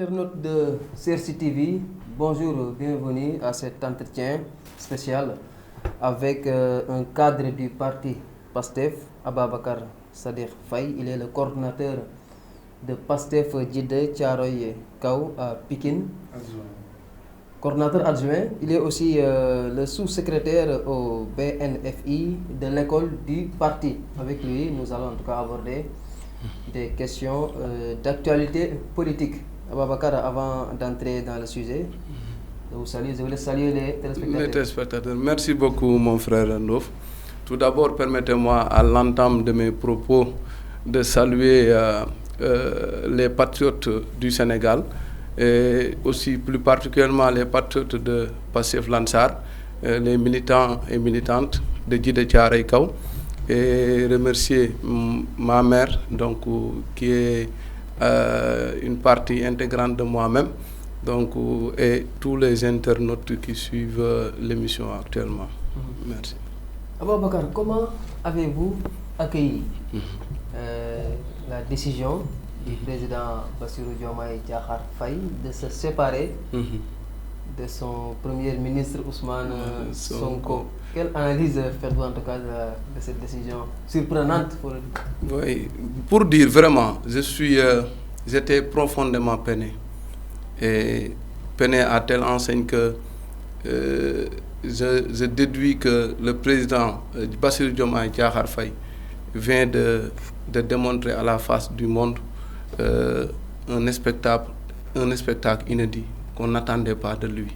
internautes de CRC TV, bonjour, bienvenue à cet entretien spécial avec un cadre du parti PASTEF, Ababacar Sadikh Faye. Il est le coordinateur de PASTEF Djiddah Thiaroye Kao à Pikine. Coordinateur adjoint, il est aussi le sous-secrétaire au BNFI de l'école du parti. Avec lui, nous allons en tout cas aborder des questions d'actualité politique. Ababacar, avant d'entrer dans le sujet, je voulais saluer les téléspectateurs. Merci beaucoup mon frère Ndof. Tout d'abord, permettez-moi à l'entame de mes propos de saluer les patriotes du Sénégal et aussi plus particulièrement les patriotes de Pastef Lansar, les militants et militantes de Djiddah Thiaroye Kao, et remercier ma mère, donc, qui est une partie intégrante de moi-même, donc, et tous les internautes qui suivent l'émission actuellement. Merci. Ababacar, comment avez-vous accueilli la décision du président Bassirou Diomaye Diakhar Faye de se séparer de son premier ministre Ousmane Sonko? Quelle analyse faites-vous en tout cas de cette décision surprenante pour... Oui, pour dire vraiment, j'étais profondément peiné. Et peiné à telle enseigne que je déduis que le président Bassirou Diomaye Diakhar Faye vient de démontrer à la face du monde un spectacle inédit qu'on n'attendait pas de lui.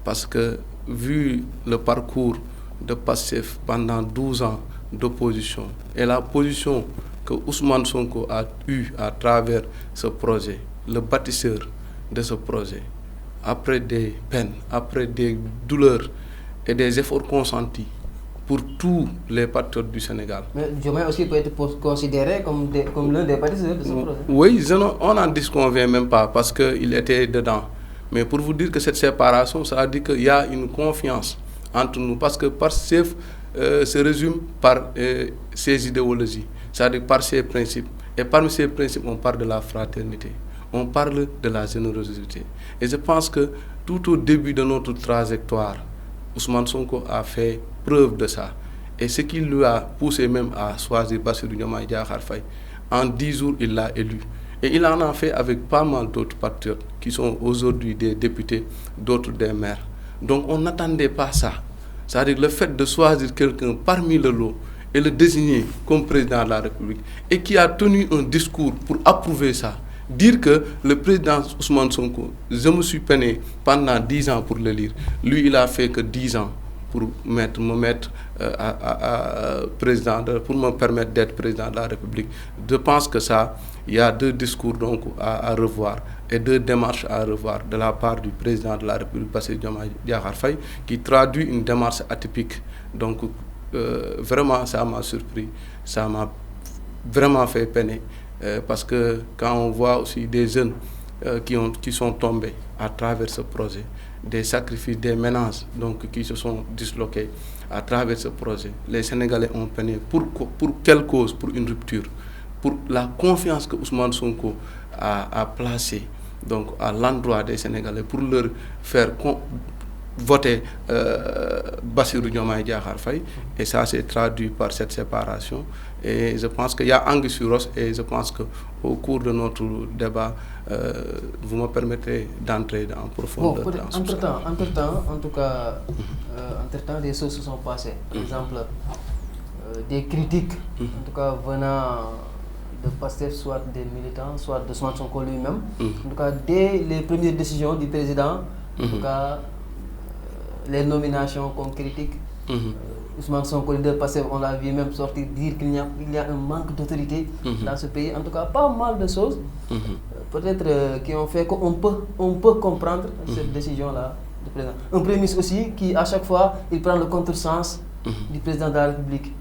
Parce que, vu le parcours de Pastef pendant 12 ans d'opposition et la position que Ousmane Sonko a eue à travers ce projet, le bâtisseur de ce projet, après des peines, après des douleurs et des efforts consentis pour tous les patriotes du Sénégal. Mais Diomaye aussi peut être considéré comme l'un des bâtisseurs de ce projet. Oui, on n'en disconvient même pas parce qu'il était dedans. Mais pour vous dire que cette séparation, ça veut dire qu'il y a une confiance entre nous. Parce que Pastef se résume par ses idéologies, c'est-à-dire par ses principes. Et parmi ces principes, on parle de la fraternité, on parle de la générosité. Et je pense que tout au début de notre trajectoire, Ousmane Sonko a fait preuve de ça. Et ce qui lui a poussé même à choisir Bassirou Diomaye Diakhar Faye, en 10 jours, il l'a élu. Et il en a fait avec pas mal d'autres patriotes qui sont aujourd'hui des députés, d'autres des maires. Donc on n'attendait pas ça. C'est-à-dire le fait de choisir quelqu'un parmi le lot et le désigner comme président de la République et qui a tenu un discours pour approuver ça. Dire que le président Ousmane Sonko, je me suis peiné pendant 10 ans pour le lire. Lui, il a fait que 10 ans pour me permettre d'être président de la République. Je pense que ça, il y a 2 discours donc à revoir et 2 démarches à revoir de la part du président de la République, Bassirou Diomaye Diakhar Faye, qui traduit une démarche atypique. Donc vraiment, ça m'a surpris, ça m'a vraiment fait peiner. Parce que quand on voit aussi des jeunes qui sont tombés à travers ce projet, des sacrifices, des ménages donc, qui se sont disloqués à travers ce projet, les Sénégalais ont peiné. Pour quelle cause? Pour une rupture, pour la confiance que Ousmane Sonko a placée donc, à l'endroit des Sénégalais, pour leur faire voter Bassirou Diomaye Diakhar Faye, et ça s'est traduit par cette séparation. Et je pense qu'il y a anguille sur roche, et je pense qu'au cours de notre débat, vous me permettrez d'entrer en profondeur dans ce sujet. Entre-temps, des choses se sont passées. Par exemple, des critiques, en tout cas venant de Pastef, soit des militants, soit de Ousmane Sonko lui-même. En tout cas, dès les premières décisions du président, en tout cas, les nominations qu'on critique, Ousmane Sonko, leader Pastef, on l'a vu même sortir dire qu'il y a un manque d'autorité dans ce pays. En tout cas, pas mal de choses, peut-être qui ont fait qu'on peut comprendre cette décision-là du président. Un premier ministre aussi qui, à chaque fois, il prend le contresens du président de la République.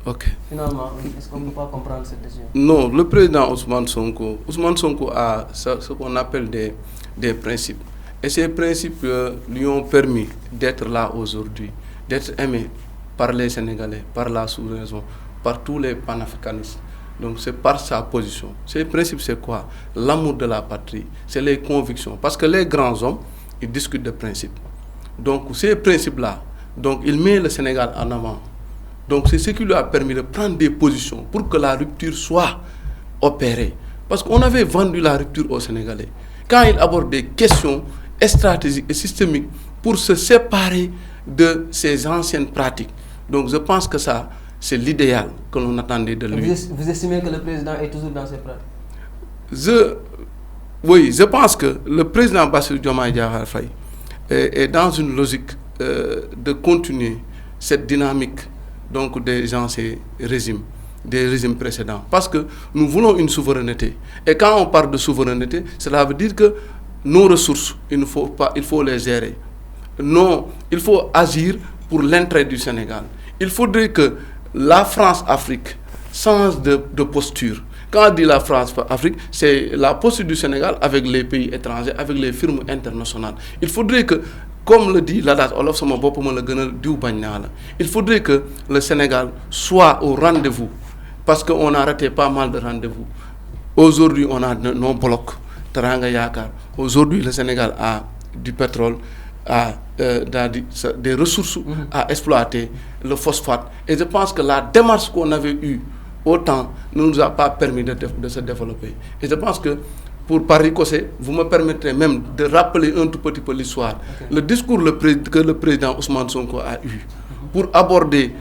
Ok. Finalement, est-ce qu'on ne peut pas comprendre cette décision? Non, le président Ousmane Sonko a ce qu'on appelle des principes. Et ces principes lui ont permis d'être là aujourd'hui, d'être aimé par les Sénégalais, par la sous-région, par tous les panafricanistes. Donc c'est par sa position. Ces principes, c'est quoi? L'amour de la patrie, c'est les convictions. Parce que les grands hommes, ils discutent de principes. Donc ces principes-là, donc il met le Sénégal en avant. Donc c'est ce qui lui a permis de prendre des positions pour que la rupture soit opérée. Parce qu'on avait vendu la rupture aux Sénégalais. Quand il aborde des questions stratégiques et systémiques pour se séparer de ces anciennes pratiques. Donc je pense que ça, c'est l'idéal que l'on attendait de lui. Vous estimez que le président est toujours dans ces pratiques? Oui, je pense que le président Bassirou Diomaye Diakhar Faye est dans une logique de continuer cette dynamique donc des anciens régimes, des régimes précédents. Parce que nous voulons une souveraineté. Et quand on parle de souveraineté, cela veut dire que nos ressources, il faut les gérer. Non, il faut agir pour l'intérêt du Sénégal. Il faudrait que la France-Afrique change de posture. Quand on dit la France-Afrique, c'est la posture du Sénégal avec les pays étrangers, avec les firmes internationales. Il faudrait que, comme le dit l'adage Olof sama bopp ma la gënal diw bañ naa la, il faudrait que le Sénégal soit au rendez-vous. Parce qu'on a raté pas mal de rendez-vous. Aujourd'hui, on a nos blocs, Teranga Yakar. Aujourd'hui, le Sénégal a du pétrole, a des ressources à exploiter, le phosphate. Et je pense que la démarche qu'on avait eue autant ne nous a pas permis de se développer. Et je pense que pour Paris-Cossé, vous me permettrez même de rappeler un tout petit peu l'histoire. Okay. Le discours que le président Ousmane Sonko a eu pour aborder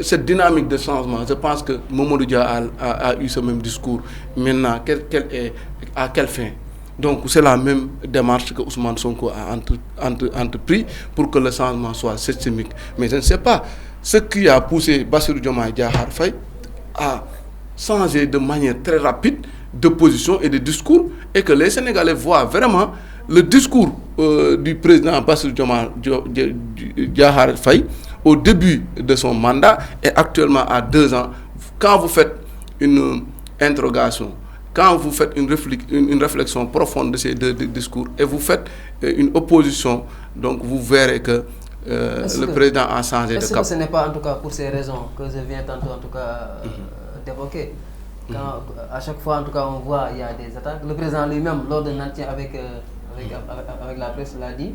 cette dynamique de changement, je pense que Mamadou Dia a eu ce même discours. Maintenant, à quelle fin? Donc c'est la même démarche que Ousmane Sonko a entrepris pour que le changement soit systémique. Mais je ne sais pas ce qui a poussé Bassirou Diomaye Diakhar Faye à changer de manière très rapide de position et de discours, et que les Sénégalais voient vraiment le discours du président Bassirou Diomaye Diakhar Faye au début de son mandat et actuellement à 2 ans. Quand vous faites une interrogation, quand vous faites une réflexion profonde de ces deux discours et vous faites une opposition, donc vous verrez que le président a changé de cap. Est-ce que ce n'est pas en tout cas pour ces raisons que je viens tantôt en tout cas d'évoquer? Quand à chaque fois en tout cas on voit il y a des attaques. Le président lui-même lors d'un entretien avec la presse l'a dit.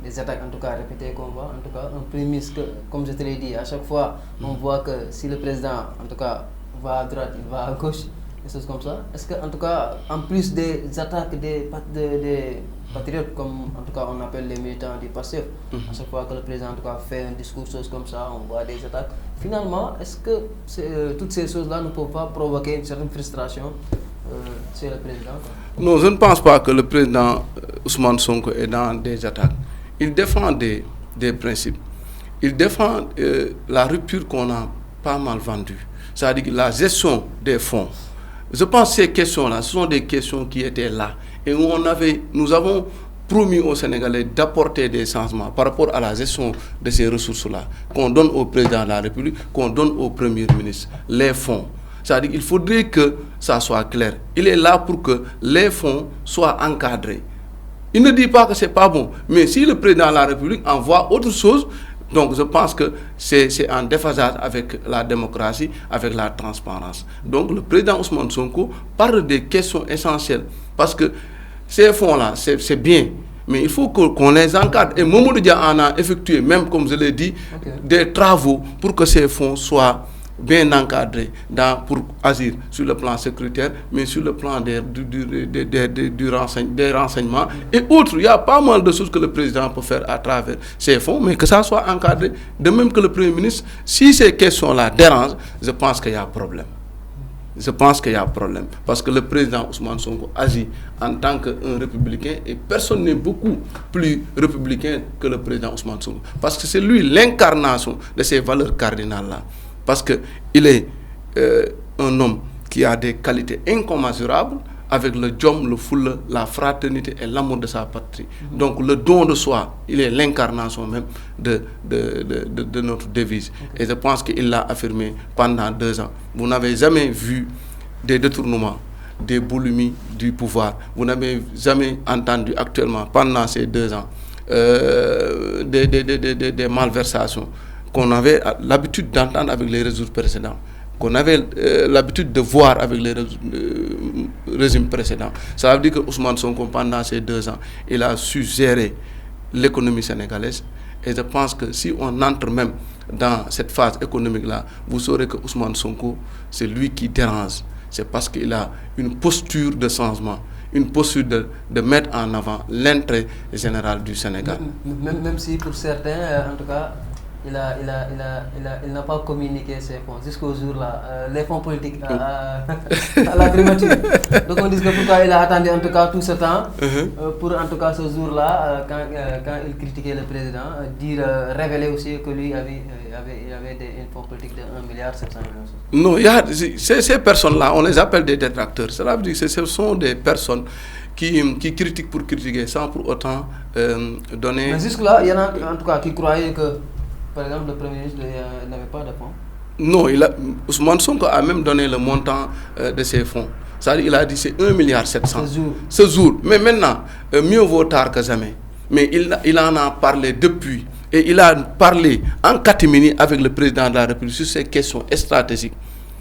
Des attaques en tout cas répétées qu'on voit, en tout cas un prémisse que, comme je te l'ai dit, à chaque fois on voit que si le président en tout cas va à droite, il va à gauche, des choses comme ça. Est-ce que en tout cas, en plus des attaques des patriotes, comme en tout cas on appelle les militants du PASTEF, à chaque fois que le président en tout cas fait un discours, choses comme ça, on voit des attaques. Finalement, est-ce que toutes ces choses-là ne peuvent pas provoquer une certaine frustration chez le président? Non, je ne pense pas que le président Ousmane Sonko est dans des attaques. Il défend des principes. Il défend la rupture qu'on a pas mal vendue. C'est-à-dire la gestion des fonds. Je pense que ces questions-là, ce sont des questions qui étaient là. Et où nous avons promis aux Sénégalais d'apporter des changements par rapport à la gestion de ces ressources-là, qu'on donne au président de la République, qu'on donne au Premier ministre, les fonds. C'est-à-dire qu'il faudrait que ça soit clair. Il est là pour que les fonds soient encadrés. Il ne dit pas que ce n'est pas bon, mais si le président de la République envoie autre chose, donc je pense que c'est en déphasage avec la démocratie, avec la transparence. Donc le président Ousmane Sonko parle des questions essentielles, parce que ces fonds-là, c'est bien, mais il faut qu'on les encadre. Et Mamadou Dia en a effectué, même comme je l'ai dit, des travaux pour que ces fonds soient bien encadrés pour agir sur le plan sécuritaire, mais sur le plan des renseignements et autres. Il y a pas mal de choses que le président peut faire à travers ces fonds, mais que ça soit encadré. De même que le Premier ministre, si ces questions-là dérangent, je pense qu'il y a problème. Je pense qu'il y a problème. Parce que le président Ousmane Sonko agit en tant qu'un républicain et personne n'est beaucoup plus républicain que le président Ousmane Sonko. Parce que c'est lui l'incarnation de ces valeurs cardinales-là. Parce qu'il est un homme qui a des qualités incommensurables avec le djom, le foule, la fraternité et l'amour de sa patrie. Donc le don de soi, il est l'incarnation même de notre devise. Et je pense qu'il l'a affirmé pendant 2 ans. Vous n'avez jamais vu des détournements, des boulimies du pouvoir. Vous n'avez jamais entendu actuellement, pendant ces 2 ans, des malversations qu'on avait l'habitude d'entendre avec les réseaux précédents. qu'on avait l'habitude de voir avec les régimes précédents. Ça veut dire que Ousmane Sonko, pendant ces 2 ans, il a su gérer l'économie sénégalaise. Et je pense que si on entre même dans cette phase économique-là, vous saurez que Ousmane Sonko, c'est lui qui dérange. C'est parce qu'il a une posture de changement, une posture de mettre en avant l'intérêt général du Sénégal. Même si pour certains, en tout cas, il n'a pas communiqué ses fonds jusqu'au jour-là, les fonds politiques à la primature. Donc on dit que pourquoi il a attendu en tout cas tout ce temps pour en tout cas ce jour-là, quand il critiquait le président, révéler aussi que lui avait des fonds politiques de 1,7 milliard. Non, ces personnes-là, on les appelle des détracteurs. Cela veut dire que ce sont des personnes qui critiquent pour critiquer sans pour autant donner... Mais jusque-là, il y en a en tout cas qui croyaient que, par exemple, le Premier ministre n'avait pas de fonds. Non, Ousmane Sonko a même donné le montant de ses fonds. C'est-à-dire qu'il a dit c'est 1,7 milliard. Ce jour. Mais maintenant, mieux vaut tard que jamais. Mais il en a parlé depuis. Et il a parlé en catimini avec le président de la République sur ces questions stratégiques.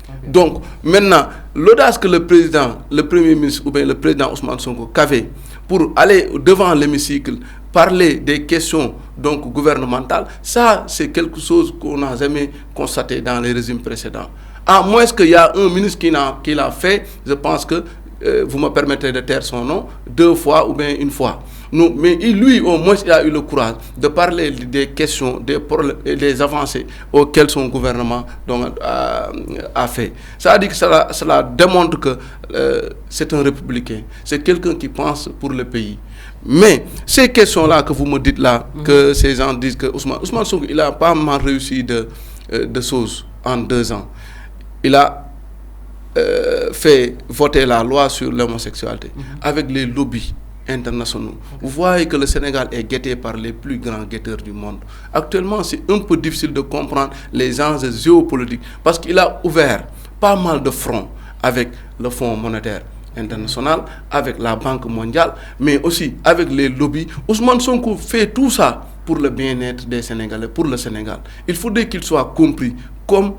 Okay. Donc, maintenant, l'audace que le Premier ministre ou bien le président Ousmane Sonko avait pour aller devant l'hémicycle, parler des questions donc gouvernementales, ça c'est quelque chose qu'on n'a jamais constaté dans les régimes précédents. À moins qu'il y a un ministre qui l'a fait, je pense que vous me permettez de taire son nom, 2 fois ou bien 1 fois. Non, mais lui, au moins, il a eu le courage de parler des questions, des problèmes et des avancées auxquelles son gouvernement donc, a fait. Ça veut dire que cela démontre que c'est un républicain, c'est quelqu'un qui pense pour le pays. Mais ces questions-là que vous me dites là, que ces gens disent que Ousmane Sonko, il a pas mal réussi de choses en 2 ans. Il a fait voter la loi sur l'homosexualité avec les lobbies internationaux. Vous voyez que le Sénégal est guetté par les plus grands guetteurs du monde. Actuellement, c'est un peu difficile de comprendre les enjeux géopolitiques parce qu'il a ouvert pas mal de fronts avec le Fonds monétaire international, avec la Banque mondiale, mais aussi avec les lobbies. Ousmane Sonko fait tout ça pour le bien-être des Sénégalais, pour le Sénégal. Il faudrait qu'il soit compris comme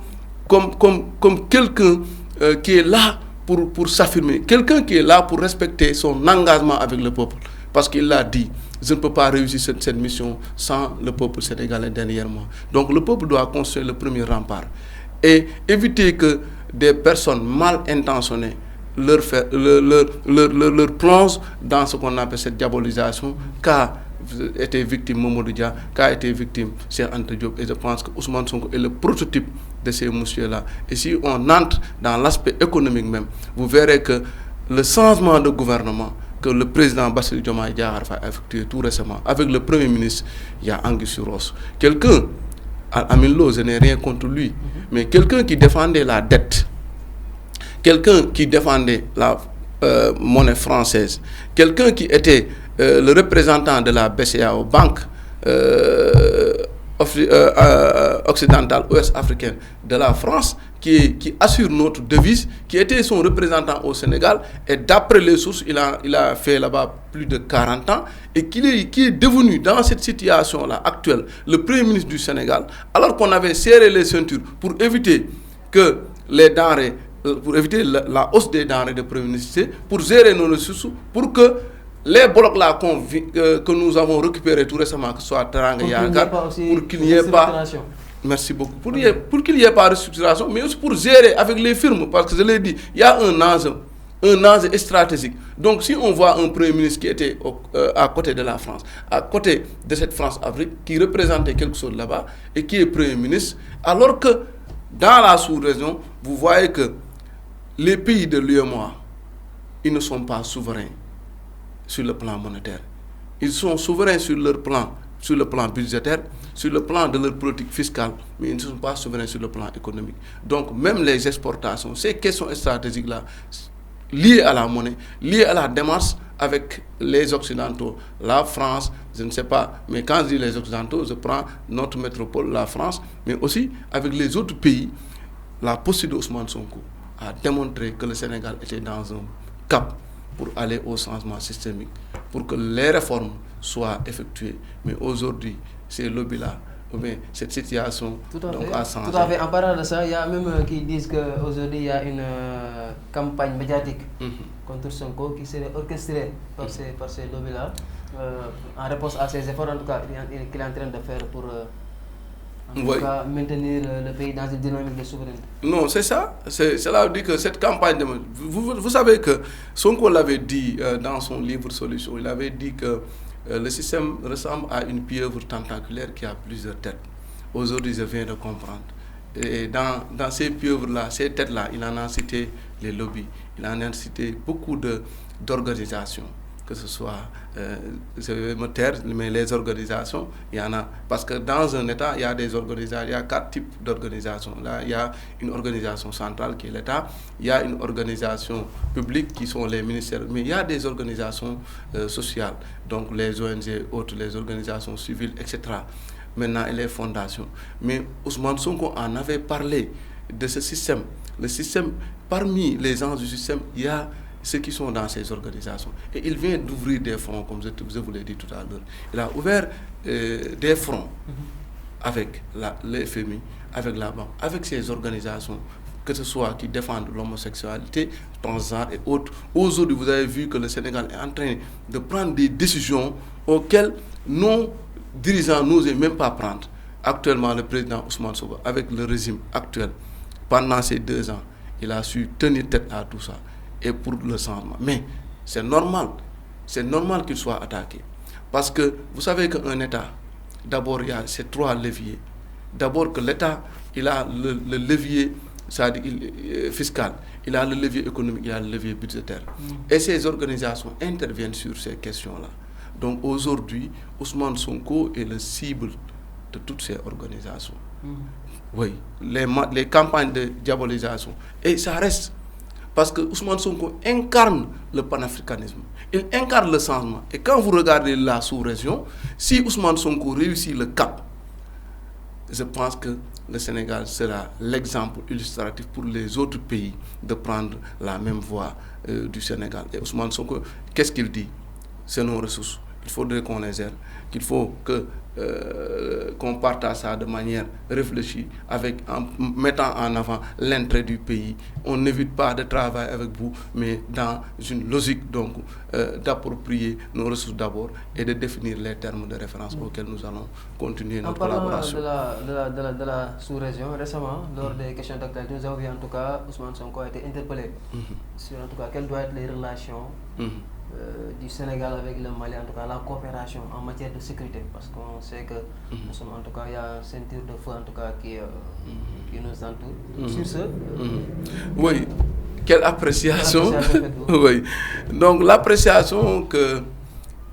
quelqu'un qui est là pour s'affirmer, quelqu'un qui est là pour respecter son engagement avec le peuple. Parce qu'il l'a dit, je ne peux pas réussir cette mission sans le peuple sénégalais derrière moi. Donc le peuple doit construire le premier rempart et éviter que des personnes mal intentionnées leur plongent dans ce qu'on appelle cette diabolisation, qu'a été victime Mamadou Dia, qu'a été victime Cheikh Anta Diop. Et je pense que Ousmane Sonko est le prototype de ces messieurs-là. Et si on entre dans l'aspect économique même, vous verrez que le changement de gouvernement que le président Bassirou Diomaye Diakhar Faye a effectué tout récemment avec le Premier ministre, il y a Anguille Souros. Quelqu'un, Amin Lo, je n'ai rien contre lui, mais quelqu'un qui défendait la dette, quelqu'un qui défendait la monnaie française, quelqu'un qui était le représentant de la BCEAO, banque occidentale ouest africaine de la France, qui assure notre devise, qui était son représentant au Sénégal, et d'après les sources, il a fait là-bas plus de 40 ans, et qui est devenu dans cette situation-là actuelle le Premier ministre du Sénégal, alors qu'on avait serré les ceintures pour éviter que les denrées, pour éviter la hausse des denrées de Premier ministre, pour gérer nos ressources, pour que les blocs-là que nous avons récupérés tout récemment, que ce soit Teranga et Yagar, pour qu'il n'y ait pas... Merci beaucoup. Pour qu'il n'y ait pas de restructuration, mais aussi pour gérer avec les firmes, parce que je l'ai dit, il y a un enjeu stratégique. Donc si on voit un Premier ministre qui était à côté de la France, à côté de cette France-Afrique, qui représentait quelque chose là-bas, et qui est Premier ministre, alors que dans la sous-région, vous voyez que les pays de l'UEMOA, ils ne sont pas souverains sur le plan monétaire. Ils sont souverains sur le plan budgétaire, sur le plan de leur politique fiscale, mais ils ne sont pas souverains sur le plan économique. Donc même les exportations, ces questions stratégiques-là, liées à la monnaie, liées à la démarche avec les Occidentaux, la France, je ne sais pas, mais quand je dis les Occidentaux, je prends notre métropole, la France, mais aussi avec les autres pays, la posture d'Ousmane Sonko a démontré que le Sénégal était dans un cap pour aller au changement systémique, pour que les réformes soient effectuées. Mais aujourd'hui, ces lobbies-là ou bien cette situation a changé. Tout à fait. En parlant de ça, il y a même qui disent qu'aujourd'hui il y a une campagne médiatique contre Sonko qui serait orchestrée par ces lobbies-là, en réponse à ces efforts en tout cas qu'il est en train de faire pour en tout cas maintenir le pays dans une dynamique de souveraineté. Non, c'est ça. Cela veut dire que cette campagne, vous savez que Sonko l'avait dit dans son livre Solution, il avait dit que le système ressemble à une pieuvre tentaculaire qui a plusieurs têtes. Aujourd'hui, je viens de comprendre. Et dans ces pieuvres-là, ces têtes-là, il en a cité les lobbies, il en a cité beaucoup d'organisations, que ce soit, je vais me taire, mais les organisations, il y en a. Parce que dans un État, il y a des organisations, il y a 4 types d'organisations. Là, il y a une organisation centrale qui est l'État, il y a une organisation publique qui sont les ministères, mais il y a des organisations sociales, donc les ONG, autres, les organisations civiles, etc. Maintenant, et les fondations. Mais Ousmane Sonko en avait parlé de ce système. Le système, parmi les gens du système, il y a ceux qui sont dans ces organisations. Et il vient d'ouvrir des fronts, comme je vous l'ai dit tout à l'heure. Il a ouvert des fronts avec le FMI, avec la banque, avec ces organisations, que ce soit qui défendent l'homosexualité, transgenre et autres. Aujourd'hui, vous avez vu que le Sénégal est en train de prendre des décisions auxquelles nos dirigeants n'osaient même pas prendre. Actuellement, le président Ousmane Sonko, avec le régime actuel, pendant ces 2 ans, il a su tenir tête à tout ça. Et pour le changement. Mais c'est normal qu'il soit attaqué. Parce que vous savez qu'un État, d'abord il y a ces 3 leviers. D'abord que l'État, il a le levier fiscal, il a le levier économique, il a le levier budgétaire. Et ces organisations interviennent sur ces questions-là. Donc aujourd'hui, Ousmane Sonko est le cible de toutes ces organisations. Oui, les campagnes de diabolisation. Et ça reste. Parce que Ousmane Sonko incarne le panafricanisme. Il incarne le changement. Et quand vous regardez la sous-région, si Ousmane Sonko réussit le cap, je pense que le Sénégal sera l'exemple illustratif pour les autres pays de prendre la même voie du Sénégal. Et Ousmane Sonko, qu'est-ce qu'il dit? C'est nos ressources. Il faudrait qu'on les aide, qu'il faut qu'on partage ça de manière réfléchie, en mettant en avant l'intérêt du pays. On n'évite pas de travailler avec vous, mais dans une logique d'approprier nos ressources d'abord et de définir les termes de référence auxquels nous allons continuer notre collaboration. De la sous-région, récemment, lors des questions d'actualité, nous avons vu en tout cas Ousmane Sonko a été interpellé sur en tout cas quelles doivent être les relations du Sénégal avec le Mali, en tout cas la coopération en matière de sécurité, parce qu'on sait que nous sommes en tout cas, il y a une ceinture de feu en tout cas qui nous entoure. Sur ce, oui, quelle appréciation, oui. Donc l'appréciation que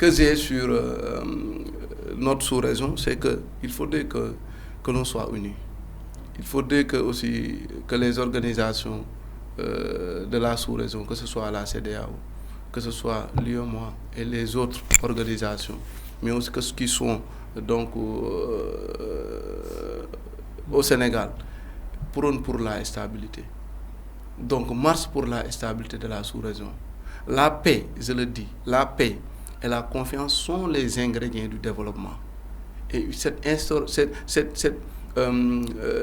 j'ai sur notre sous-région, c'est qu'il faudrait que l'on soit unis. Il faudrait aussi que les organisations de la sous-région, que ce soit la CEDEAO, que ce soit l'UEMOA et les autres organisations, mais aussi que ceux qui sont donc au Sénégal, prônent pour la stabilité. Donc marche pour la stabilité de la sous-région. La paix, je le dis, la paix et la confiance sont les ingrédients du développement. Et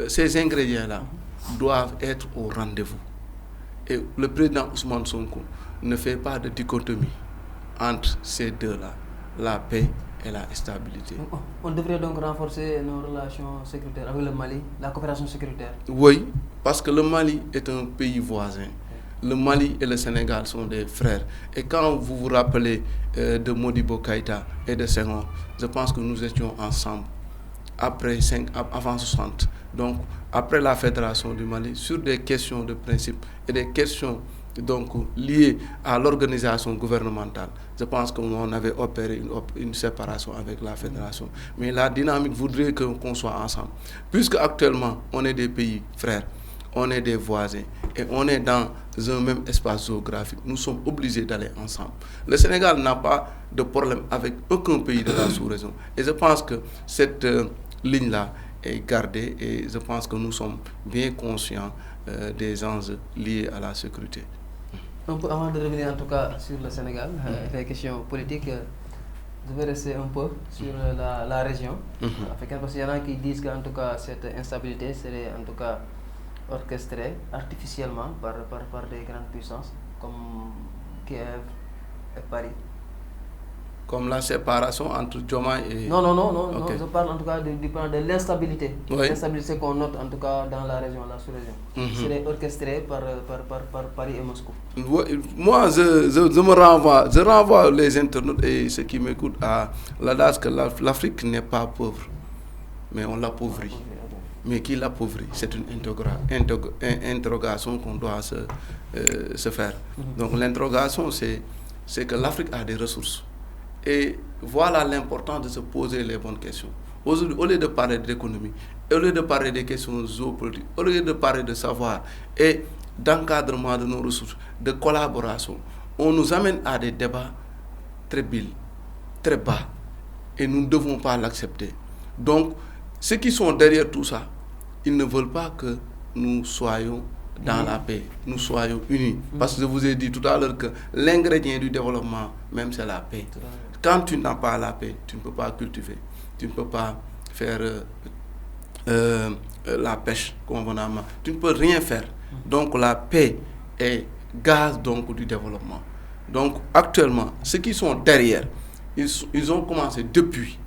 ces ingrédients-là doivent être au rendez-vous. Et le président Ousmane Sonko ne fait pas de dichotomie entre ces deux-là, la paix et la stabilité. On devrait donc renforcer nos relations sécuritaires avec le Mali, la coopération sécuritaire. Oui, parce que le Mali est un pays voisin. Le Mali et le Sénégal sont des frères. Et quand vous vous rappelez de Modibo Keïta et de Senghor, je pense que nous étions ensemble avant 60. Donc, après la fédération du Mali, sur des questions de principe et des questions donc liées à l'organisation gouvernementale, je pense qu'on avait opéré une séparation avec la fédération. Mais la dynamique voudrait qu'on soit ensemble. Puisque actuellement, on est des pays frères, on est des voisins et on est dans un même espace géographique. Nous sommes obligés d'aller ensemble. Le Sénégal n'a pas de problème avec aucun pays de la sous-région. Et je pense que cette ligne-là est gardée et je pense que nous sommes bien conscients des enjeux liés à la sécurité. Avant de revenir en tout cas sur le Sénégal, les questions politiques, Je vais rester un peu sur la région africaine, parce qu'il y en a qui disent qu'en tout cas cette instabilité serait en tout cas orchestrée artificiellement par des grandes puissances comme Kiev et Paris. Comme la séparation entre Diomaye et... Non, Okay. je parle en tout cas du plan de l'instabilité. Oui. L'instabilité qu'on note en tout cas dans la région, la sous-région. Serait orchestrée par Paris et Moscou. Moi, je renvoie les internautes et ceux qui m'écoutent à l'adage que l'Afrique n'est pas pauvre, mais on l'appauvrit. Mais qui l'appauvrit? C'est une interrogation qu'on doit se faire. Donc l'interrogation, c'est que l'Afrique a des ressources. Et voilà l'importance de se poser les bonnes questions. Aujourd'hui, au lieu de parler d'économie, au lieu de parler des questions géopolitiques, au lieu de parler de savoir et d'encadrement de nos ressources, de collaboration, on nous amène à des débats très bils, très bas. Et nous ne devons pas l'accepter. Donc, ceux qui sont derrière tout ça, ils ne veulent pas que nous soyons dans la paix, nous soyons unis. Parce que je vous ai dit tout à l'heure que l'ingrédient du développement, même, c'est la paix. Quand tu n'as pas la paix, tu ne peux pas cultiver, tu ne peux pas faire la pêche convenablement, tu ne peux rien faire. Donc la paix est gaz donc, du développement. Donc actuellement, ceux qui sont derrière, ils ont commencé depuis.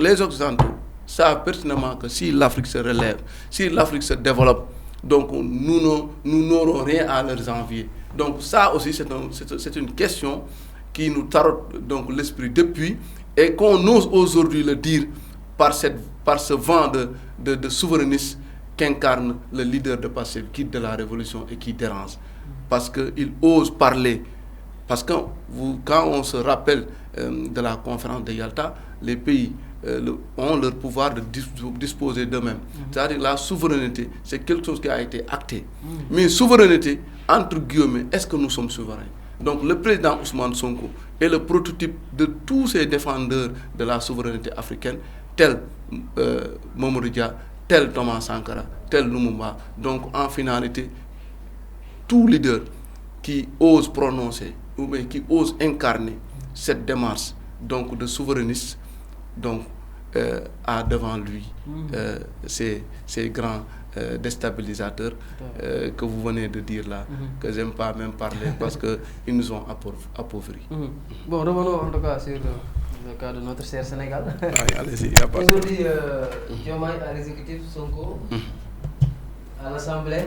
Les Occidentaux savent pertinemment que si l'Afrique se relève, si l'Afrique se développe, donc nous n'aurons rien à leur envier. Donc ça aussi, c'est une question qui nous tarote donc l'esprit depuis et qu'on ose aujourd'hui le dire par ce vent de souverainisme qu'incarne le leader de Pastef, qui de la révolution et qui dérange. Parce qu'il ose parler. Parce que quand on se rappelle de la conférence de Yalta, les pays ont leur pouvoir de disposer d'eux-mêmes. C'est-à-dire la souveraineté, c'est quelque chose qui a été acté. Mais souveraineté, entre guillemets, est-ce que nous sommes souverains? Donc le président Ousmane Sonko est le prototype de tous ces défendeurs de la souveraineté africaine, tel Mamadou Dia, tel Thomas Sankara, tel Lumumba. Donc en finalité, tout leader qui ose prononcer ou bien qui ose incarner cette démarche donc, de souverainisme donc, a devant lui ces grands déstabilisateurs que vous venez de dire là, que j'aime pas même parler parce qu'ils nous ont appauvris. Bon, revenons en tout cas sur le cas de notre cher Sénégal. Allez-y, aujourd'hui, Diomaye à l'exécutif, Sonko à l'Assemblée,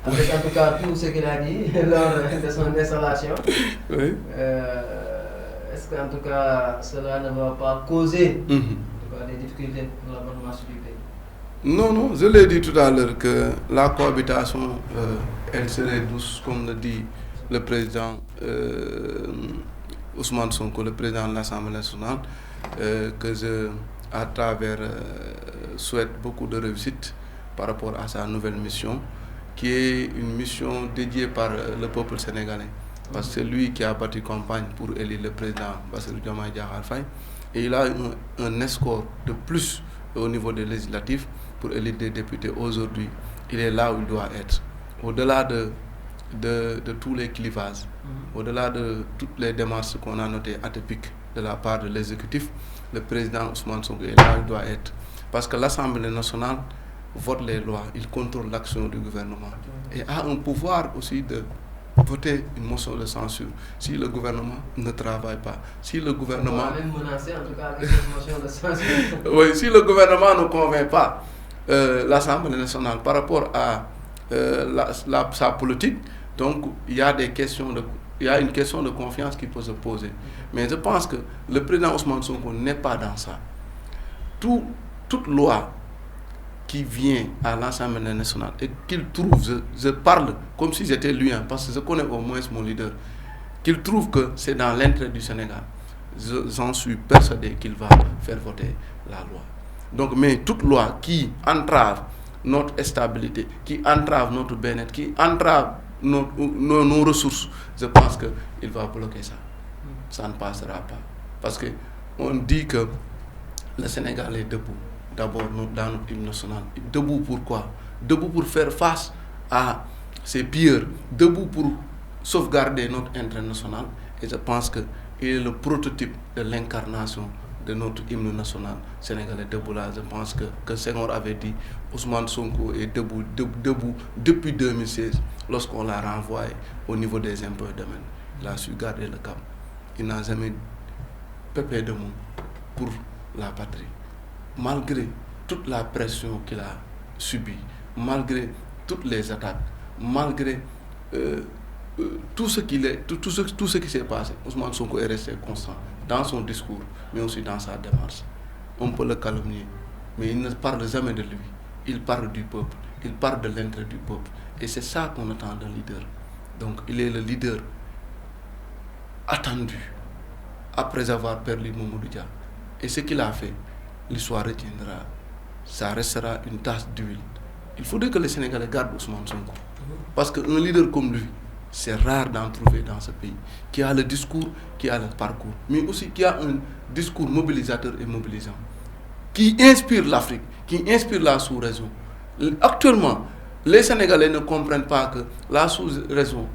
avec en tout cas tout ce qu'il a dit lors de son installation. Oui. Est-ce qu'en tout cas cela ne va pas causer en tout cas, des difficultés pour la bonne marche du pays? Non, je l'ai dit tout à l'heure que la cohabitation, elle serait douce, comme le dit le président Ousmane Sonko, le président de l'Assemblée nationale, que je, à travers, souhaite beaucoup de réussite par rapport à sa nouvelle mission, qui est une mission dédiée par le peuple sénégalais. Parce que c'est lui qui a battu campagne pour élire le président Bassirou Diomaye Diakhar Faye. Et il a un escore de plus au niveau des législatifs pour élire des députés. Aujourd'hui, il est là où il doit être. Au-delà de tous les clivages, au-delà de toutes les démarches qu'on a notées atypiques de la part de l'exécutif, le président Ousmane Sonko est là où il doit être. Parce que l'Assemblée nationale vote les lois, il contrôle l'action du gouvernement et a un pouvoir aussi de voter une motion de censure si le gouvernement ne travaille pas. Si le gouvernement... On va même menacer en tout cas avec une motion de censure. Oui, si le gouvernement ne convainc pas l'Assemblée nationale par rapport à sa politique, donc il y a une question de confiance qui peut se poser. Mais je pense que le président Ousmane Sonko n'est pas dans ça. Toute loi qui vient à l'Assemblée nationale et qu'il trouve, je parle comme si j'étais lui, parce que je connais au moins mon leader, qu'il trouve que c'est dans l'intérêt du Sénégal, j'en suis persuadé qu'il va faire voter la loi. Donc, mais toute loi qui entrave notre stabilité, qui entrave notre bien-être, qui entrave nos ressources, je pense qu'il va bloquer ça. Ça ne passera pas. Parce qu'on dit que le Sénégal est debout. D'abord dans notre hymne national. Debout pour quoi? Debout pour faire face à ces pilleurs. Debout pour sauvegarder notre intérêt national. Et je pense que il est le prototype de l'incarnation de notre hymne national sénégalais debout là. Je pense que Senghor avait dit Ousmane Sonko est debout depuis 2016 lorsqu'on l'a renvoyé au niveau des impôts et domaines. Il a su garder le cap. Il n'a jamais pépé de mots pour la patrie. Malgré toute la pression qu'il a subie, malgré toutes les attaques, malgré tout ce qui s'est passé, Ousmane Sonko est resté constant dans son discours, mais aussi dans sa démarche. On peut le calomnier, mais il ne parle jamais de lui. Il parle du peuple, il parle de l'intérêt du peuple. Et c'est ça qu'on attend d'un leader. Donc il est le leader attendu après avoir perdu Mamadou Dia. Et ce qu'il a fait, l'histoire retiendra. Ça restera une tache d'huile. Il faudrait que les Sénégalais gardent Ousmane Sonko. Parce qu'un leader comme lui, c'est rare d'en trouver dans ce pays, qui a le discours, qui a le parcours, mais aussi qui a un discours mobilisateur et mobilisant, qui inspire l'Afrique, qui inspire la sous-région. Actuellement, les Sénégalais ne comprennent pas que la sous-région,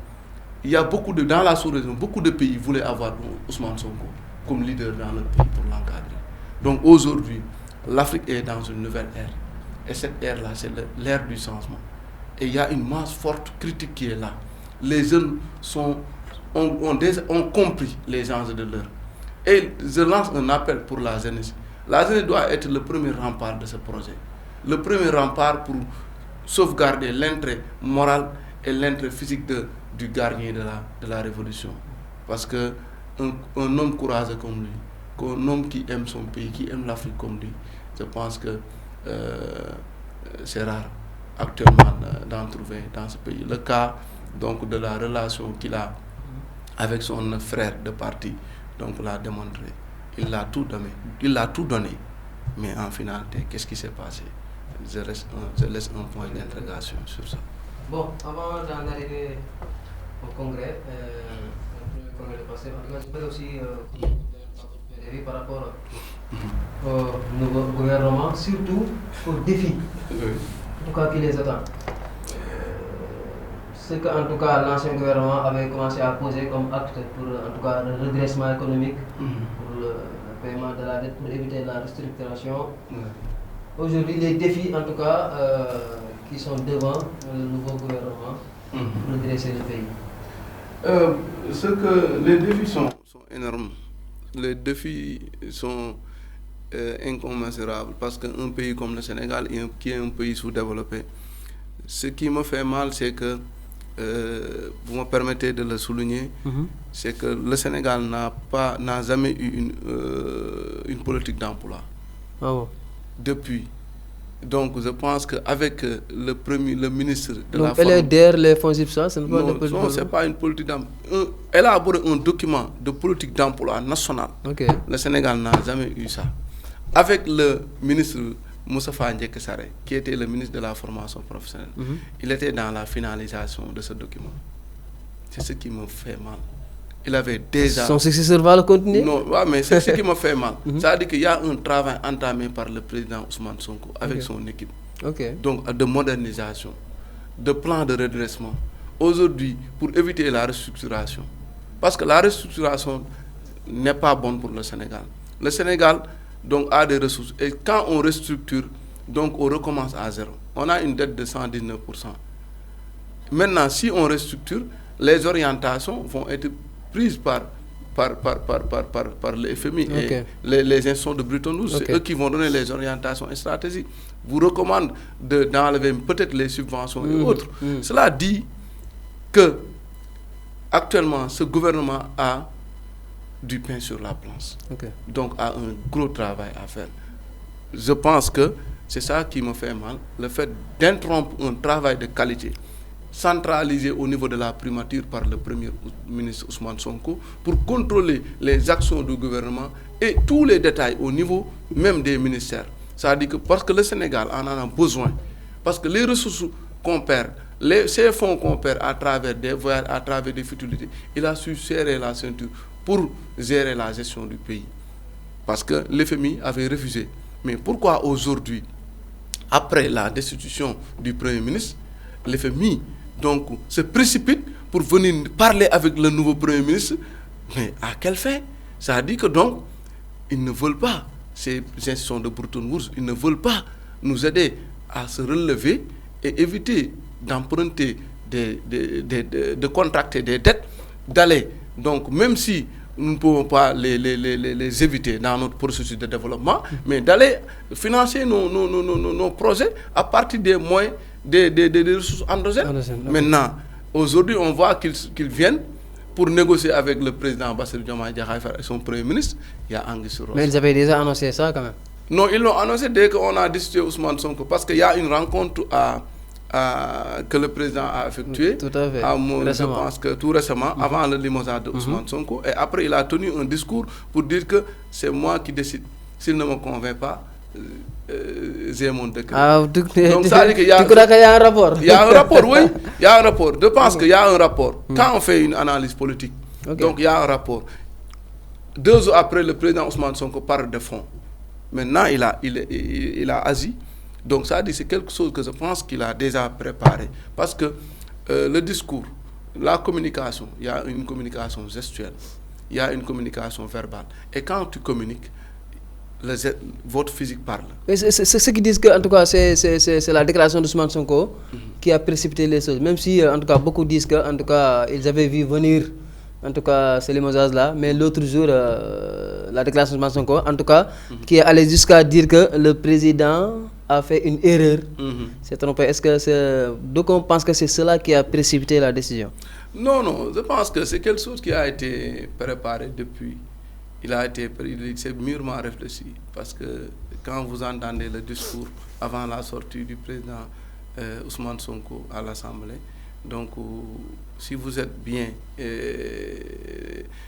il y a dans la sous-région, beaucoup de pays voulaient avoir Ousmane Sonko comme leader dans le pays pour l'encadrer. Donc aujourd'hui, l'Afrique est dans une nouvelle ère. Et cette ère-là, c'est l'ère du changement. Et il y a une masse forte critique qui est là. Les jeunes ont compris les enjeux de l'heure. Et je lance un appel pour la jeunesse. La jeunesse doit être le premier rempart de ce projet. Le premier rempart pour sauvegarder l'intérêt moral et l'intérêt physique du gardien de la révolution. Parce qu'un homme courageux comme lui, qu'un homme qui aime son pays, qui aime l'Afrique comme lui, je pense que c'est rare actuellement d'en trouver dans ce pays. Le cas donc de la relation qu'il a avec son frère de parti, donc l'a démontré. Il a tout donné. Mais en finalité, qu'est-ce qui s'est passé? Je laisse un point d'interrogation sur ça. Bon, avant d'en arriver au congrès, le congrès de passé, je voudrais aussi par rapport au nouveau gouvernement, surtout aux défis, en tout cas qui les attend. Ce qu'en tout cas l'ancien gouvernement avait commencé à poser comme acte pour en tout cas le redressement économique, pour le paiement de la dette, pour éviter la restructuration. Aujourd'hui, les défis en tout cas qui sont devant le nouveau gouvernement pour redresser le pays. Les défis sont énormes. Les défis sont incommensurables parce qu'un pays comme le Sénégal, qui est un pays sous-développé, ce qui me fait mal, c'est que, vous me permettez de le souligner, c'est que le Sénégal n'a jamais eu une politique d'emploi. Ah bon. Depuis. Donc je pense qu'avec le ministre de donc, la LDR, les fonds IPSA, ce n'est pas une politique. Non, ce n'est pas une politique d'emploi. Élaborer un document de politique d'emploi nationale. Okay. Le Sénégal n'a jamais eu ça. Avec le ministre Moustapha Ndiéké Sarré, qui était le ministre de la formation professionnelle, il était dans la finalisation de ce document. C'est ce qui me fait mal. Il avait déjà... Son successeur va le continuer? Non, ouais, mais c'est ce qui me fait mal. Ça veut dire qu'il y a un travail entamé par le président Ousmane Sonko avec son équipe. Donc, de modernisation, de plan de redressement. Aujourd'hui, pour éviter la restructuration. Parce que la restructuration n'est pas bonne pour le Sénégal. Le Sénégal donc, a des ressources. Et quand on restructure, donc on recommence à zéro. On a une dette de 119%. Maintenant, si on restructure, les orientations vont être prises par le FMI et les institutions de Bretton Woods. C'est eux qui vont donner les orientations et stratégies. Vous recommandent d'enlever peut-être les subventions et autres. Cela dit que actuellement, ce gouvernement a du pain sur la planche. Donc, a un gros travail à faire. Je pense que c'est ça qui me fait mal, le fait d'interrompre un travail de qualité centralisé au niveau de la primature par le premier ministre Ousmane Sonko pour contrôler les actions du gouvernement et tous les détails au niveau même des ministères. Ça dit que parce que le Sénégal en a besoin, parce que les ressources qu'on perd, ces fonds qu'on perd à travers des voyages, à travers des futilités, il a su serrer la ceinture pour gérer la gestion du pays. Parce que l'FMI avait refusé. Mais pourquoi aujourd'hui, après la destitution du Premier ministre, l'FMI donc se précipite pour venir parler avec le nouveau Premier ministre? Mais à quelle fin? Ça dit que donc, ils ne veulent pas, ces institutions de Bretton Woods, ils ne veulent pas nous aider à se relever et éviter d'emprunter, de contracter des dettes, d'aller, donc même si nous ne pouvons pas les éviter dans notre processus de développement, mais d'aller financer nos projets à partir des moyens, des ressources endogènes. Maintenant, aujourd'hui, on voit qu'ils viennent pour négocier avec le président Bassirou Diomaye Diakhar Faye et son premier ministre. Il y a Anguille sur Roche. Mais ils avaient déjà annoncé ça quand même. Non, ils l'ont annoncé dès qu'on a discuté Ousmane Sonko, parce qu'il y a une rencontre que le président a effectuée. Tout à fait. Je pense que tout récemment, avant le limogeage de Ousmane Sonko. Et après, il a tenu un discours pour dire que c'est moi qui décide. S'il ne me convainc pas, j'ai mon décret. Donc ça veut dire qu'il y a un rapport. Il y a un rapport, oui. Il y a un rapport. Je pense qu'il y a un rapport. Quand on fait une analyse politique, donc il y a un rapport. 2 jours après, le président Ousmane Sonko parle de fonds. Maintenant, il a agi. Donc ça dit, c'est quelque chose que je pense qu'il a déjà préparé. Parce que le discours, la communication, il y a une communication gestuelle, il y a une communication verbale. Et quand tu communiques, votre physique parle. C'est ceux qui disent que, en tout cas, c'est la déclaration d'Ousmane Sonko qui a précipité les choses. Même si, en tout cas, beaucoup disent que, en tout cas, ils avaient vu venir, en tout cas, ces limogeages-là. Mais l'autre jour, la déclaration d'Ousmane Sonko, en tout cas, qui est allé jusqu'à dire que le président a fait une erreur. C'est trompé. Est-ce que donc on pense que c'est cela qui a précipité la décision? Non, je pense que c'est quelque chose qui a été préparé depuis. Il s'est mûrement réfléchi, parce que quand vous entendez le discours avant la sortie du président Ousmane Sonko à l'Assemblée, donc si vous êtes bien,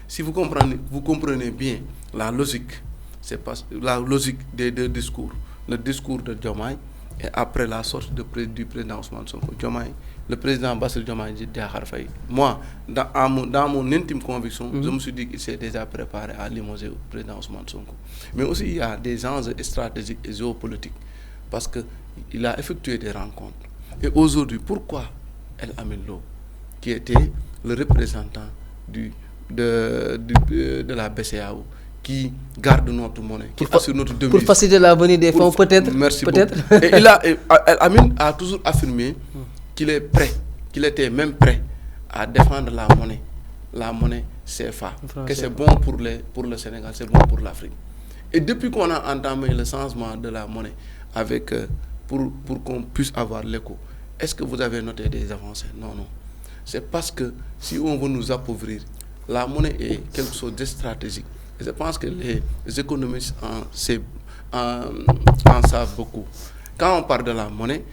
si vous comprenez bien la logique, c'est pas la logique des 2 discours, le discours de Diomaye et après la sortie du président Ousmane Sonko. Diomaye, le président Bassirou Diomaye Diakhar Faye, moi, dans mon intime conviction, je me suis dit qu'il s'est déjà préparé à limoger le président Ousmane Sonko. Mais aussi, il y a des enjeux stratégiques et géopolitiques, parce qu'il a effectué des rencontres. Et aujourd'hui, pourquoi El Amin Lo, qui était le représentant de la BCEAO, qui garde notre monnaie, qui assure notre devise. Pour faciliter la venue des fonds, peut-être. Merci beaucoup. Et El Amin a toujours affirmé qu'il est prêt, qu'il était même prêt à défendre la monnaie CFA, que c'est bon pour le Sénégal, c'est bon pour l'Afrique. Et depuis qu'on a entamé le changement de la monnaie pour qu'on puisse avoir l'écho, est-ce que vous avez noté des avancées? Non. C'est parce que si on veut nous appauvrir, la monnaie est quelque chose de stratégique. Et je pense que les économistes en savent beaucoup. Quand on parle de la monnaie,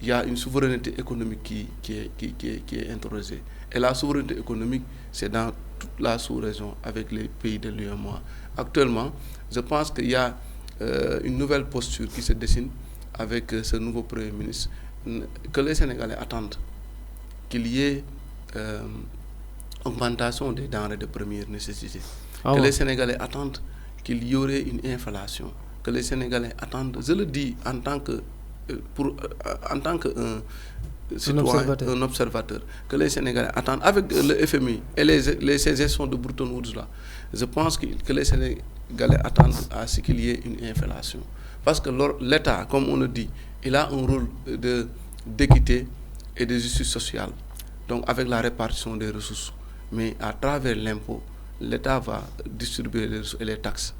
il y a une souveraineté économique qui est interrogée. Et la souveraineté économique, c'est dans toute la sous-région avec les pays de l'UEMOA. Actuellement, je pense qu'il y a une nouvelle posture qui se dessine avec ce nouveau Premier ministre, que les Sénégalais attendent qu'il y ait augmentation des denrées de première nécessité. Que les Sénégalais attendent qu'il y aurait une inflation. Que les Sénégalais attendent, je le dis en tant que citoyen, un observateur, que les Sénégalais attendent avec le FMI et les gestions de Bretton Woods là. Je pense que les Sénégalais attendent à ce qu'il y ait une inflation. Parce que l'État, comme on le dit, il a un rôle d'équité et de justice sociale, donc avec la répartition des ressources. Mais à travers l'impôt, l'État va distribuer les ressources et les taxes.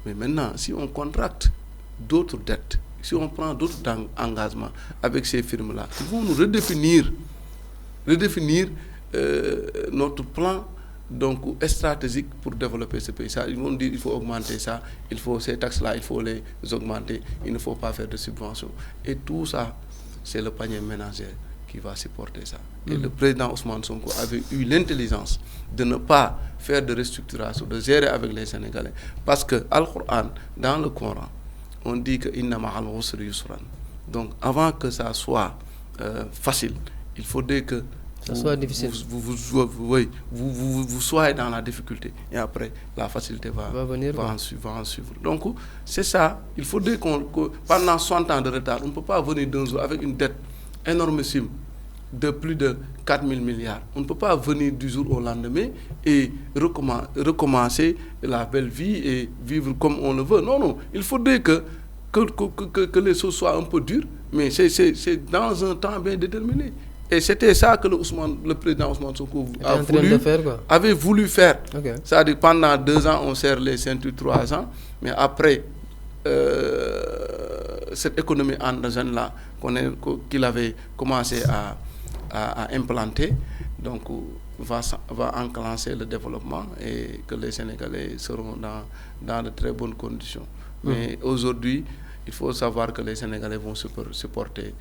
Mais maintenant, si on contracte d'autres dettes, si on prend d'autres engagements avec ces firmes-là, ils vont nous redéfinir notre plan donc stratégique pour développer ce pays. Ça, ils vont dire qu'il faut augmenter ça, il faut ces taxes-là, il faut les augmenter, il ne faut pas faire de subventions. Et tout ça, c'est le panier ménagère qui va supporter ça. Et le président Ousmane Sonko avait eu l'intelligence de ne pas faire de restructuration, de gérer avec les Sénégalais. Parce que Al-Qur'an, dans le Coran, on dit que inna ma'al usri yusran. Donc avant que ça soit facile, il faudrait que ça soit difficile. Vous soyez dans la difficulté et après la facilité va en suivre. Donc c'est ça, il faudrait qu'on pendant 60 ans de retard, on ne peut pas venir d'un jour avec une dette énormissime de plus de 4 000 milliards. On ne peut pas venir du jour au lendemain et recommencer la belle vie et vivre comme on le veut. Non, non, il faudrait que les choses soient un peu dures, mais c'est dans un temps bien déterminé. Et c'était ça que le président Ousmane Sonko avait voulu faire. Okay. C'est-à-dire pendant 2 ans, on serre les ceintures, 3 ans, mais après cette économie endogène-là qu'il avait commencé à implanter, donc va enclencher le développement et que les Sénégalais seront dans de très bonnes conditions. Mais aujourd'hui, il faut savoir que les Sénégalais vont supporter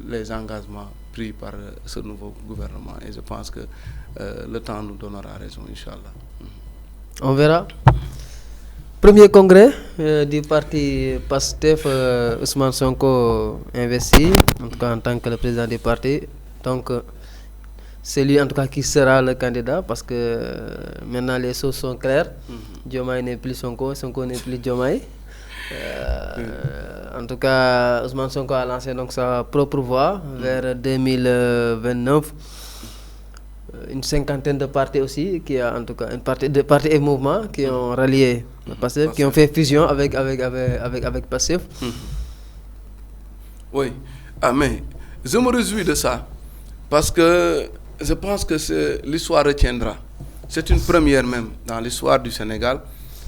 les engagements pris par ce nouveau gouvernement. Et je pense que le temps nous donnera raison, Inch'Allah. On verra. Premier congrès du parti PASTEF, Ousmane Sonko investi, en tout cas en tant que le président du parti. Donc, c'est lui en tout cas qui sera le candidat parce que maintenant les choses sont claires. Diomaye n'est plus Sonko, Sonko n'est plus Diomaye. En tout cas, Ousmane Sonko a lancé donc sa propre voie vers 2029. Une cinquantaine de partis aussi, qui a en tout cas une partie de partis et mouvements qui ont rallié PASTEF, qui ont fait fusion avec PASTEF. Oui, mais je me réjouis de ça parce que je pense que l'histoire retiendra. C'est une première même dans l'histoire du Sénégal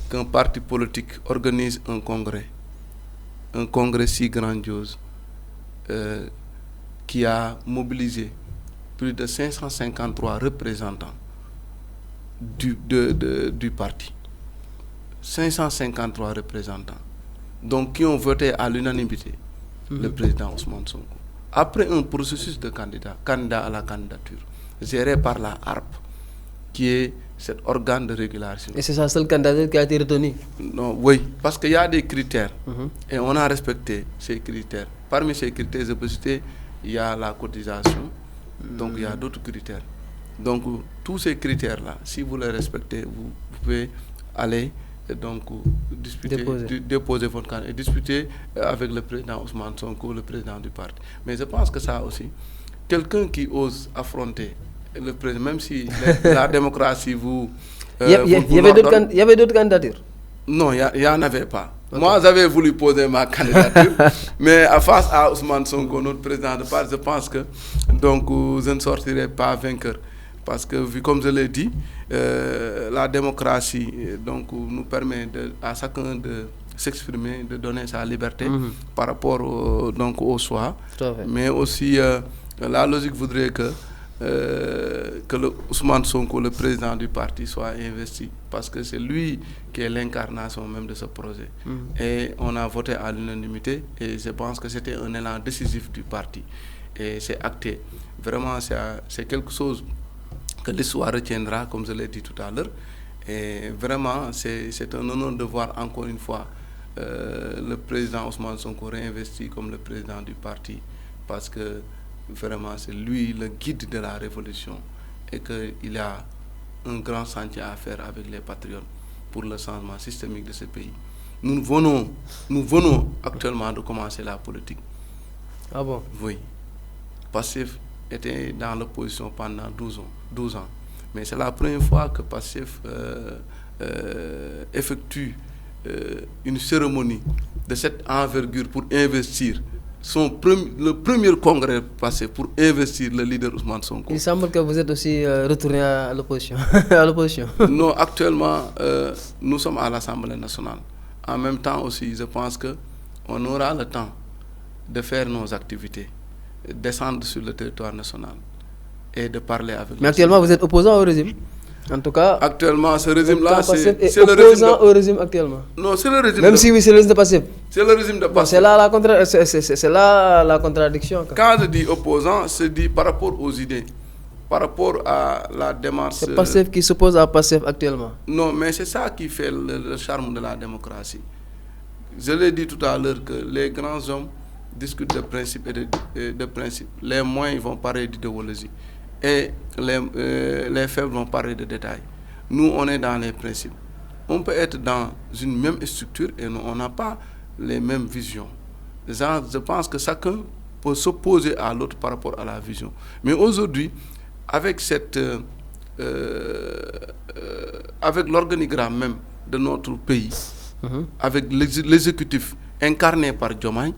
qu'un parti politique organise un congrès si grandiose qui a mobilisé plus de 553 représentants du parti. 553 représentants, donc qui ont voté à l'unanimité le président Ousmane Sonko. Après un processus de candidat à la candidature, géré par la HARP, qui est cet organe de régulation. Et c'est sa seule candidature qui a été retenue? Non, oui, parce qu'il y a des critères et on a respecté ces critères. Parmi ces critères, je peux citer, il y a la cotisation, donc il y a d'autres critères. Donc tous ces critères-là, si vous les respectez, vous pouvez aller donc déposer votre candidature et discuter avec le président Ousmane Sonko, le président du parti. Mais je pense que ça aussi, quelqu'un qui ose affronter le président, même si la démocratie vous... il y avait d'autres candidatures? Non, il n'y en avait pas. Okay. Moi, j'avais voulu poser ma candidature, mais face à Ousmane Sonko, notre président de parti, je pense que donc, je ne sortirai pas vainqueur. Parce que, comme je l'ai dit, la démocratie donc, nous permet à chacun de s'exprimer, de donner sa liberté par rapport au choix. Mais aussi, la logique voudrait que Ousmane Sonko, le président du parti, soit investi. Parce que c'est lui qui est l'incarnation même de ce projet. Et on a voté à l'unanimité et je pense que c'était un élan décisif du parti. Et c'est acté. Vraiment, c'est quelque chose que l'histoire retiendra, comme je l'ai dit tout à l'heure. Et vraiment, c'est un honneur de voir encore une fois le président Ousmane Sonko réinvesti comme le président du parti. Parce que vraiment, c'est lui le guide de la révolution et qu'il a un grand chantier à faire avec les patriotes pour le changement systémique de ce pays. Nous venons actuellement de commencer la politique. Ah bon? Oui. PASTEF était dans l'opposition pendant 12 ans. Mais c'est la première fois que PASTEF effectue une cérémonie de cette envergure pour investir le premier congrès passé pour investir le leader Ousmane Sonko. Il semble que vous êtes aussi retourné à l'opposition. Non, actuellement, nous sommes à l'Assemblée nationale. En même temps aussi, je pense qu'on aura le temps de faire nos activités, descendre sur le territoire national et de parler avec... Mais actuellement, vous êtes opposant au régime? En tout cas, actuellement, ce régime-là, c'est le régime au régime actuellement. Non, c'est le régime. Même si oui, c'est le régime de PASTEF. C'est le régime de PASTEF. C'est là la contradiction. Quand je dis opposant, c'est dit par rapport aux idées, par rapport à la démarche. C'est PASTEF qui s'oppose à PASTEF actuellement. Non, mais c'est ça qui fait le charme de la démocratie. Je l'ai dit tout à l'heure que les grands hommes discutent de principes et de principes. Les moyens vont parler d'idéologie. Et les faibles vont parler de détails. Nous, on est dans les principes. On peut être dans une même structure et on n'a pas les mêmes visions. Je pense que chacun peut s'opposer à l'autre par rapport à la vision. Mais aujourd'hui, avec avec l'organigramme même de notre pays, avec l'exécutif incarné par Diomaye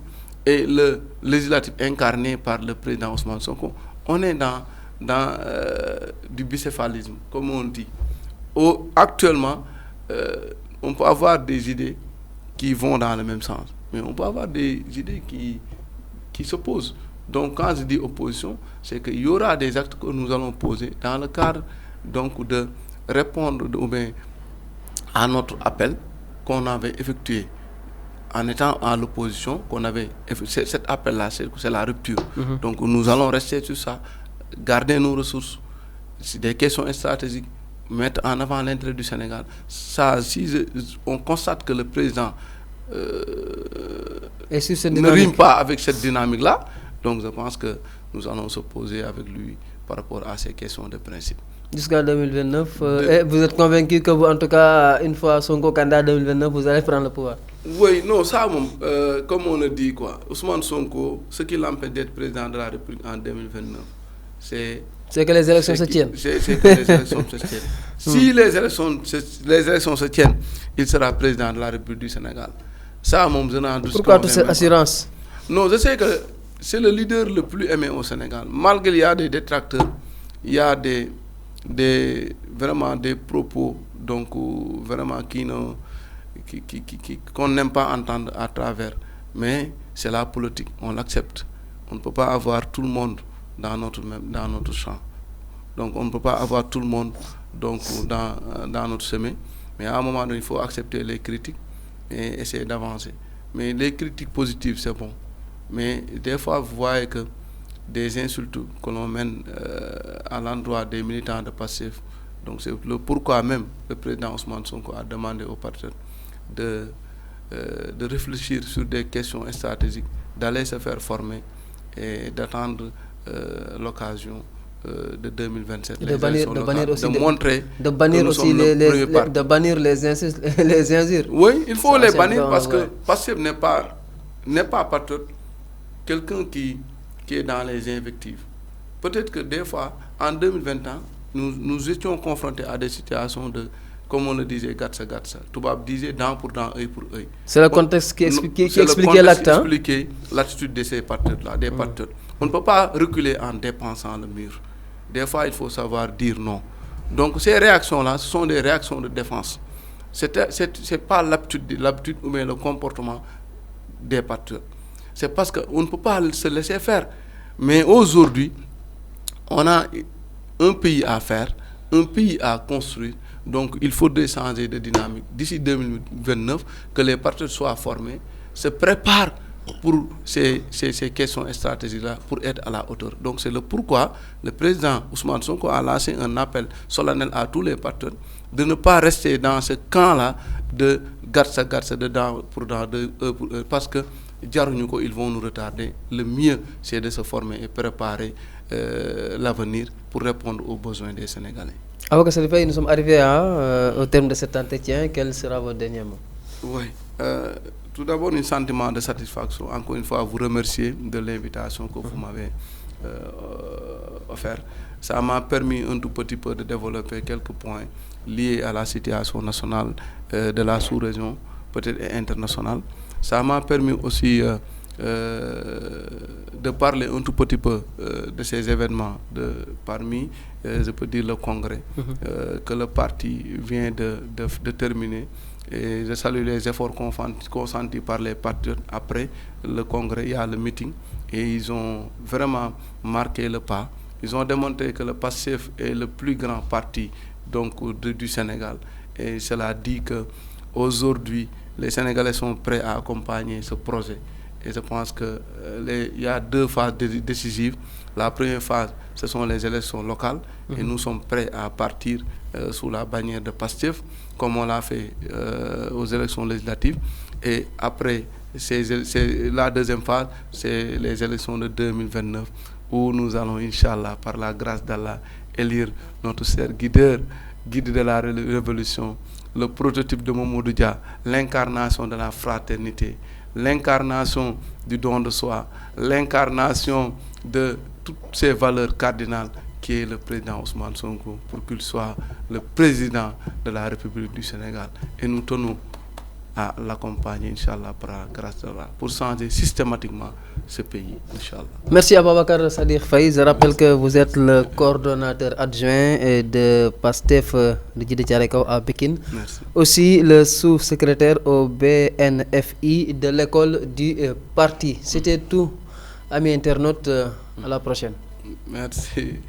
et le législatif incarné par le président Ousmane Sonko, on est dans du bicéphalisme, comme on dit. Actuellement, on peut avoir des idées qui vont dans le même sens, mais on peut avoir des idées qui s'opposent. Donc quand je dis opposition, c'est qu'il y aura des actes que nous allons poser dans le cadre donc de répondre à notre appel qu'on avait effectué en étant à l'opposition, cet appel-là, c'est la rupture. Donc nous allons rester sur ça, garder nos ressources, c'est des questions stratégiques, mettre en avant l'intérêt du Sénégal. Ça, si on constate que le président ne rime pas avec cette dynamique-là, donc je pense que nous allons s'opposer avec lui par rapport à ces questions de principe. Jusqu'en 2029, et vous êtes convaincu que vous, en tout cas, une fois Sonko candidat 2029, vous allez prendre le pouvoir? Oui, non, ça, comme on le dit, quoi, Ousmane Sonko, ce qui l'empêche d'être président de la République en 2029, c'est que les élections se tiennent. C'est que les élections se tiennent. Si les élections se tiennent, il sera président de la République du Sénégal. Ça, je n'en doute pas. Pourquoi toute cette assurance? Non, je sais que c'est le leader le plus aimé au Sénégal. Malgré il y a des détracteurs, il y a vraiment des propos donc vraiment qu'on n'aime pas entendre à travers. Mais c'est la politique, on l'accepte. On ne peut pas avoir tout le monde dans notre champ. Donc on ne peut pas avoir tout le monde donc, dans notre chemin. Mais à un moment donné, il faut accepter les critiques et essayer d'avancer. Mais les critiques positives, c'est bon. Mais des fois, vous voyez que des insultes que l'on mène à l'endroit des militants de Pastef. Donc c'est pourquoi même le président Ousmane Sonko a demandé aux partenaires de réfléchir sur des questions stratégiques, d'aller se faire former et d'attendre l'occasion de 2027. De bannir les injures. Oui, il faut les bannir parce que Pastef n'est pas patriote, quelqu'un qui est dans les invectives. Peut-être que des fois, en 2021, nous étions confrontés à des situations de, comme on le disait, gatsa. Toubab disait dent pour dent, œil pour œil. C'est le contexte qui expliquait l'acte. Expliquait l'attitude de ces partenaires-là, des partenaires. On ne peut pas reculer en dépensant le mur. Des fois, il faut savoir dire non. Donc, ces réactions-là, ce sont des réactions de défense. Ce n'est pas l'habitude ou bien le comportement des partenaires. C'est parce qu'on ne peut pas se laisser faire. Mais aujourd'hui, on a un pays à faire, un pays à construire. Donc, il faudrait changer de dynamique. D'ici 2029, que les partenaires soient formés, se préparent pour ces questions stratégiques-là, pour être à la hauteur. Donc, c'est le pourquoi le président Ousmane Sonko a lancé un appel solennel à tous les partenaires de ne pas rester dans ce camp-là de gatsa, parce que ils vont nous retarder. Le mieux, c'est de se former et préparer l'avenir pour répondre aux besoins des Sénégalais. Avocat Salifay, nous sommes arrivés au terme de cet entretien. Quel sera votre dernier mot? Oui. Tout d'abord, un sentiment de satisfaction. Encore une fois, vous remercier de l'invitation que vous m'avez offerte. Ça m'a permis un tout petit peu de développer quelques points liés à la situation nationale de la sous-région, peut-être internationale. Ça m'a permis aussi de parler un tout petit peu de ces événements, parmi, je peux dire, le congrès que le parti vient de terminer. Et je salue les efforts consentis par les partis. Après le congrès, il y a le meeting et ils ont vraiment marqué le pas. Ils ont démontré que le PASTEF est le plus grand parti donc, du Sénégal. Et cela dit qu'aujourd'hui, les Sénégalais sont prêts à accompagner ce projet. Et je pense qu'il y a deux phases décisives. La première phase, ce sont les élections locales. Et nous sommes prêts à partir sous la bannière de PASTEF, comme on l'a fait aux élections législatives. Et après, la deuxième phase, c'est les élections de 2029, où nous allons, Inch'Allah, par la grâce d'Allah, élire notre cher guide de la révolution, le prototype de Mamadou Dia, l'incarnation de la fraternité, l'incarnation du don de soi, l'incarnation de toutes ces valeurs cardinales qui est le président Ousmane Sonko pour qu'il soit le président de la République du Sénégal. Et nous tenons à l'accompagner, Inch'Allah, par la grâce d'Allah, pour changer systématiquement ce pays, Inch'Allah. Merci Ababakar Sadiq Faye. Je rappelle que vous êtes le coordonnateur adjoint de PASTEF de Djiddah Thiaroye Kao à Pékin. Merci. Aussi le sous-secrétaire au BNFI de l'école du parti. C'était tout, amis internautes. À la prochaine. Merci.